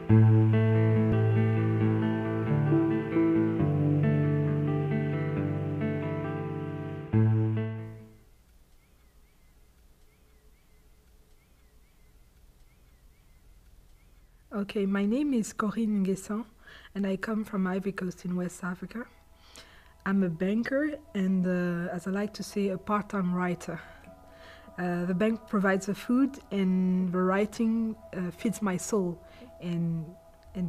Okay, my name is Corinne NGUESSAN and I come from Ivory Coast in West Africa. I'm a banker and, as I like to say, a part-time writer. The bank provides the food and the writing feeds my soul and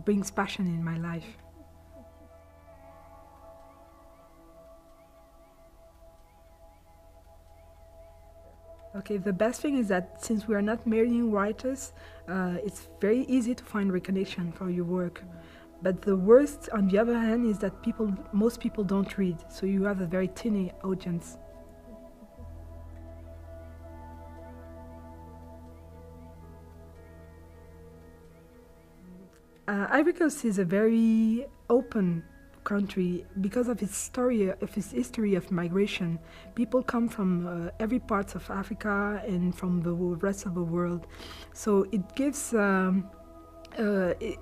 brings passion in my life. Okay, the best thing is that since we are not merely writers, it's very easy to find recognition for your work. But the worst, on the other hand, is that most people don't read, so you have a very tiny audience. Ivory Coast is a very open country because of its story, of its history of migration. People come from every part of Africa and from the rest of the world. So it gives a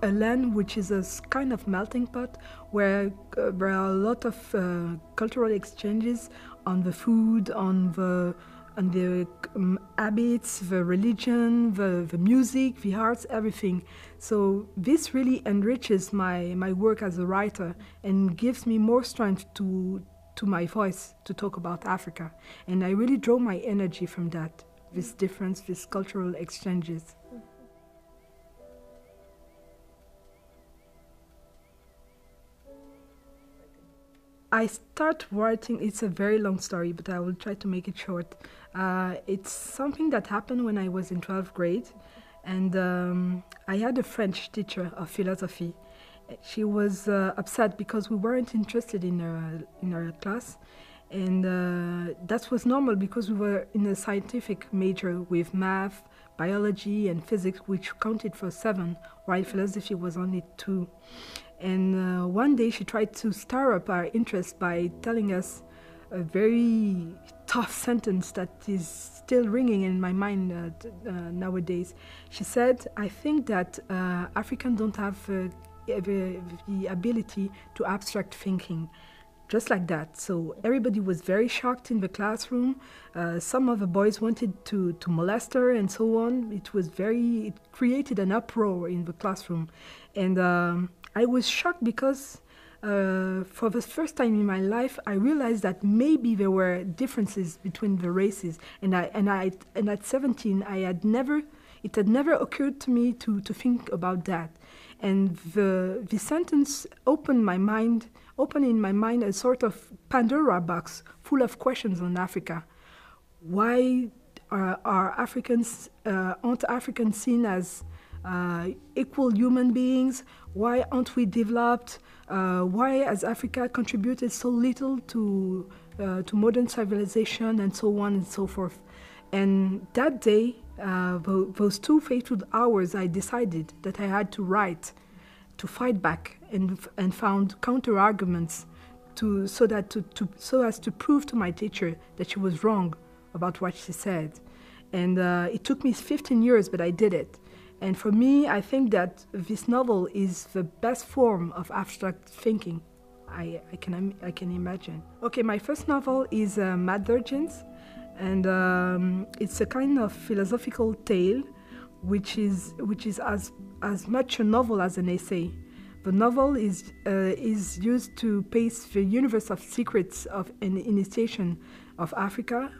land which is a kind of melting pot where there are a lot of cultural exchanges on the food, on the habits, the religion, the music, the arts, everything. So this really enriches my work as a writer and gives me more strength to my voice to talk about Africa. And I really draw my energy from that, this difference, these cultural exchanges. I start writing, it's a very long story, but I will try to make it short. It's something that happened when I was in 12th grade, and I had a French teacher of philosophy. She was upset because we weren't interested in her class, and that was normal because we were in a scientific major with math, biology, and physics, which counted for 7, while philosophy was only 2. And one day she tried to stir up our interest by telling us a very tough sentence that is still ringing in my mind nowadays. She said, I think that Africans don't have the ability to abstract thinking. Just like that. So everybody was very shocked in the classroom. Some of the boys wanted to molest her and so on. It created an uproar in the classroom. And I was shocked because for the first time in my life, I realized that maybe there were differences between the races. And at 17, it had never occurred to me to think about that. And the sentence opened in my mind a sort of Pandora box full of questions on Africa. Why aren't Africans seen as equal human beings? Why aren't we developed? Why has Africa contributed so little to modern civilization and so on and so forth? And that day, those 2 fateful hours, I decided that I had to write, to fight back, and found counter arguments so as to prove to my teacher that she was wrong about what she said. And it took me 15 years, but I did it. And for me, I think that this novel is the best form of abstract thinking I can imagine. Okay, my first novel is Mad Virgins, and it's a kind of philosophical tale which is as much a novel as an essay. The novel is used to pace the universe of secrets of an initiation of Africa,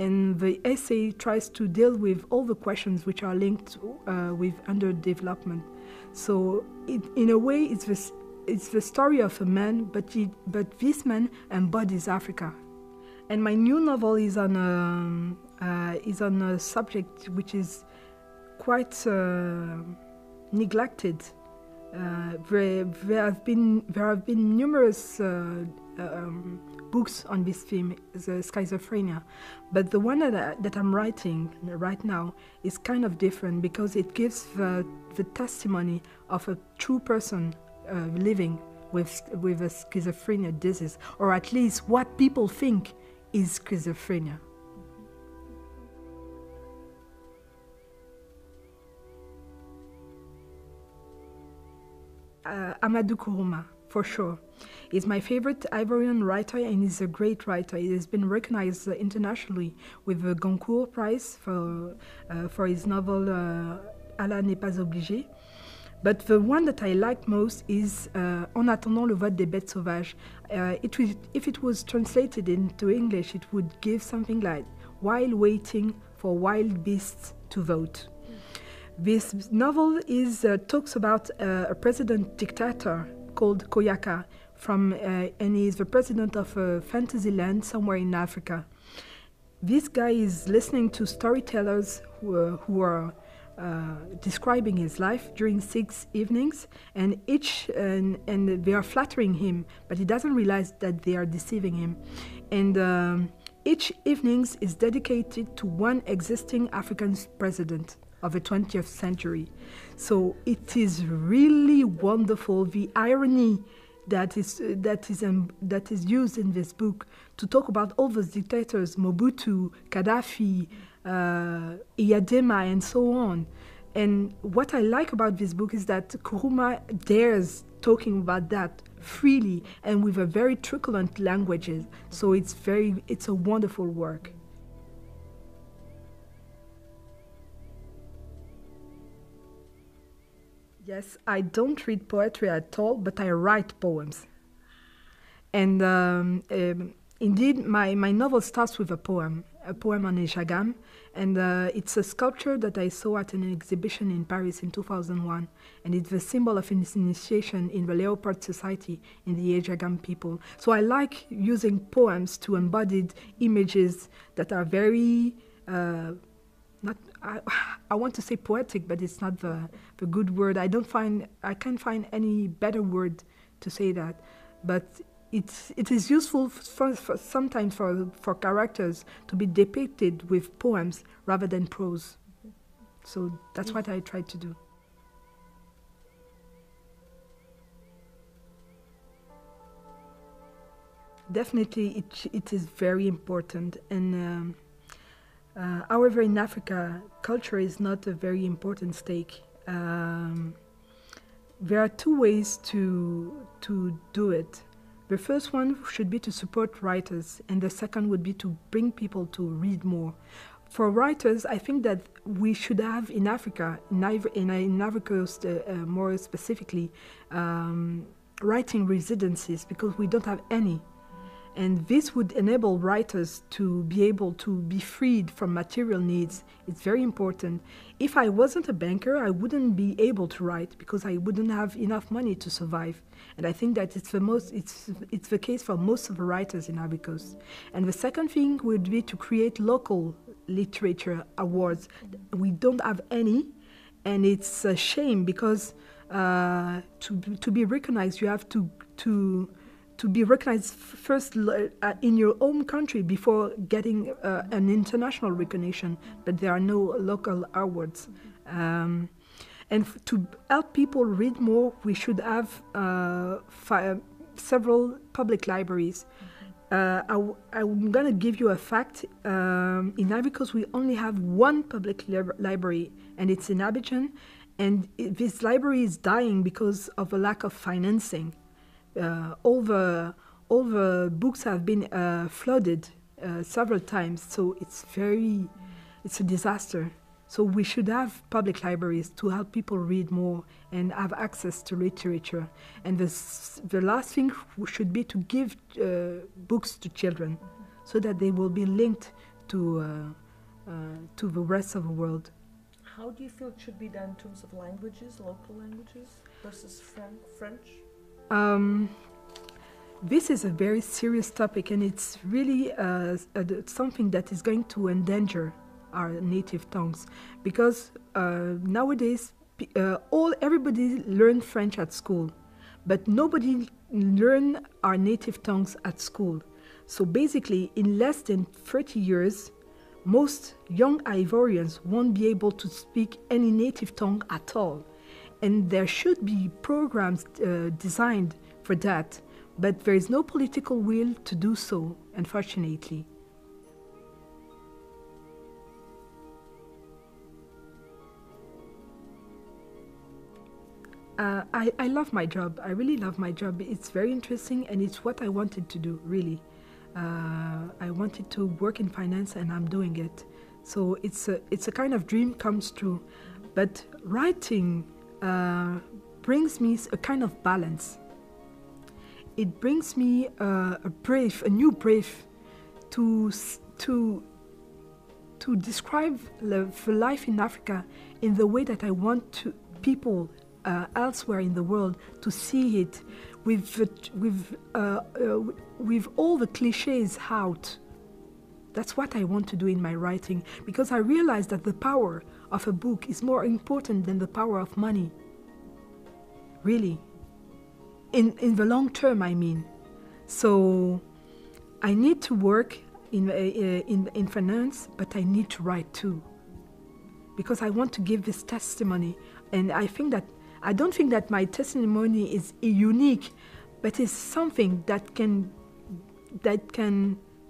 and the essay tries to deal with all the questions which are linked with underdevelopment. So, in a way, it's the story of a man, but this man embodies Africa. And my new novel is on a subject which is quite neglected. There have been numerous books on this theme, the schizophrenia, but the one that I'm writing right now is kind of different because it gives the testimony of a true person living with a schizophrenia disease, or at least what people think is schizophrenia. Amadou Kourouma, for sure. He's my favorite Ivorian writer, and he's a great writer. He has been recognized internationally with the Goncourt Prize for his novel Allah n'est pas obligé. But the one that I like most is En attendant le vote des bêtes sauvages. If it was translated into English, it would give something like while waiting for wild beasts to vote. This novel talks about a president dictator called Koyaka, and he is the president of a fantasy land somewhere in Africa. This guy is listening to storytellers who are describing his life during 6 evenings, and they are flattering him, but he doesn't realize that they are deceiving him. And each evenings is dedicated to one existing African president of the 20th century. So it is really wonderful, the irony that is used in this book to talk about all those dictators, Mobutu, Gaddafi, Iyadema, and so on. And what I like about this book is that Kourouma dares talking about that freely and with a very truculent languages. So it's a wonderful work. Yes, I don't read poetry at all, but I write poems. And indeed, my novel starts with a poem on Ejagam, and it's a sculpture that I saw at an exhibition in Paris in 2001, and it's the symbol of initiation in the Leopard Society in the Ejagam people. So I like using poems to embody images that are very I want to say poetic, but it's not the good word. I can't find any better word to say that. But it is useful sometimes for characters to be depicted with poems rather than prose. So that's what I try to do. Definitely, it is very important, and however, in Africa, culture is not a very important stake. There are two ways to do it. The first one should be to support writers, and the second would be to bring people to read more. For writers, I think that we should have in Africa, in Ivory Coast more specifically, writing residencies, because we don't have any. And this would enable writers to be able to be freed from material needs. It's very important. If I wasn't a banker, I wouldn't be able to write because I wouldn't have enough money to survive. And I think that it's the case for most of the writers in Ivory Coast. And the second thing would be to create local literature awards. We don't have any, and it's a shame because to be recognized, you have to be recognized first in your own country before getting an international recognition, but there are no local awards. And to help people read more, we should have several public libraries. I'm going to give you a fact. In Ivory Coast, we only have one public library, and it's in Abidjan, and this library is dying because of a lack of financing. All the books have been flooded several times, so it's a disaster. So we should have public libraries to help people read more and have access to literature. And the last thing should be to give books to children, so that they will be linked to the rest of the world. How do you feel it should be done in terms of languages, local languages versus French? This is a very serious topic, and it's really something that is going to endanger our native tongues, because nowadays everybody learns French at school, but nobody learns our native tongues at school. So basically, in less than 30 years, most young Ivorians won't be able to speak any native tongue at all. And there should be programs designed for that, but there is no political will to do so, unfortunately. I love my job. I really love my job. It's very interesting, and it's what I wanted to do, really. I wanted to work in finance, and I'm doing it. So it's a kind of dream comes true. But writing brings me a kind of balance. It brings me a new brief to describe the life in Africa in the way that I want to people elsewhere in the world to see it, with all the cliches out. That's what I want to do in my writing, because I realize that the power of a book is more important than the power of money. Really. In the long term, I mean. So I need to work in finance, but I need to write too, because I want to give this testimony. And I don't think that my testimony is unique, but it's something that can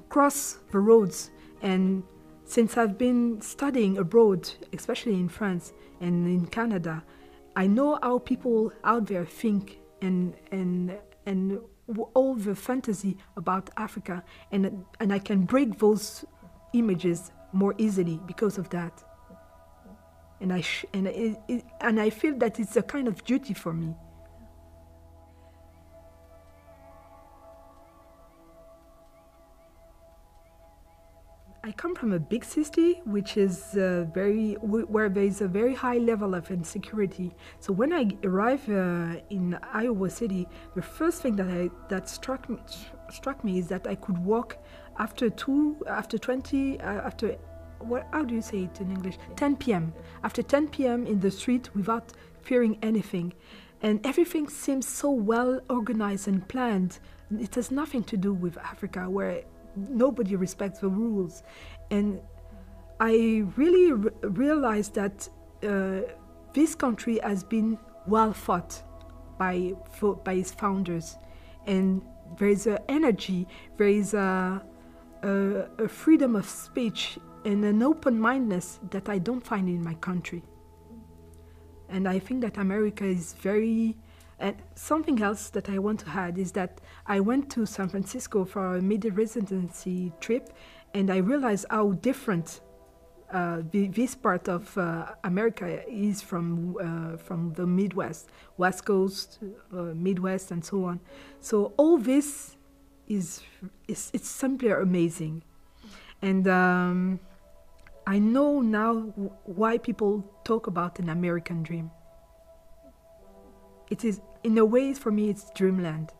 cross the roads. And since I've been studying abroad, especially in France and in Canada, I know how people out there think and all the fantasy about Africa, and I can break those images more easily because of that. And I feel that it's a kind of duty for me. I come from a big city, which is where there is a very high level of insecurity. So when I arrived in Iowa City, the first thing that struck me is that I could walk after 10 p.m. After 10 p.m. in the street without fearing anything. And everything seems so well organized and planned. It has nothing to do with Africa, where nobody respects the rules. And I really realized that this country has been well thought by its founders. And there is an energy, there is a freedom of speech and an open-mindedness that I don't find in my country. And I think that America is very... And something else that I want to add is that I went to San Francisco for a mid-residency trip, and I realized how different this part of America is from the Midwest, West Coast, Midwest, and so on. So all this it's simply amazing. And I know now why people talk about an American dream. It is, in a way, for me, it's dreamland.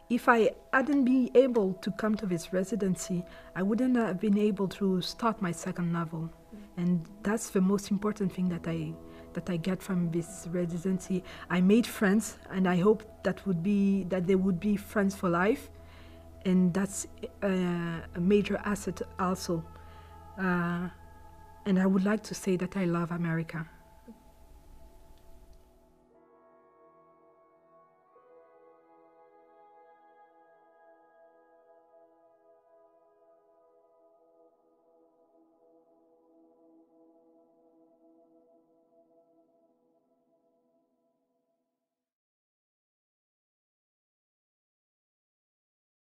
If I hadn't been able to come to this residency, I wouldn't have been able to start my second novel. And that's the most important thing that I get from this residency. I made friends, and I hope that they would be friends for life. And that's a major asset also. And I would like to say that I love America.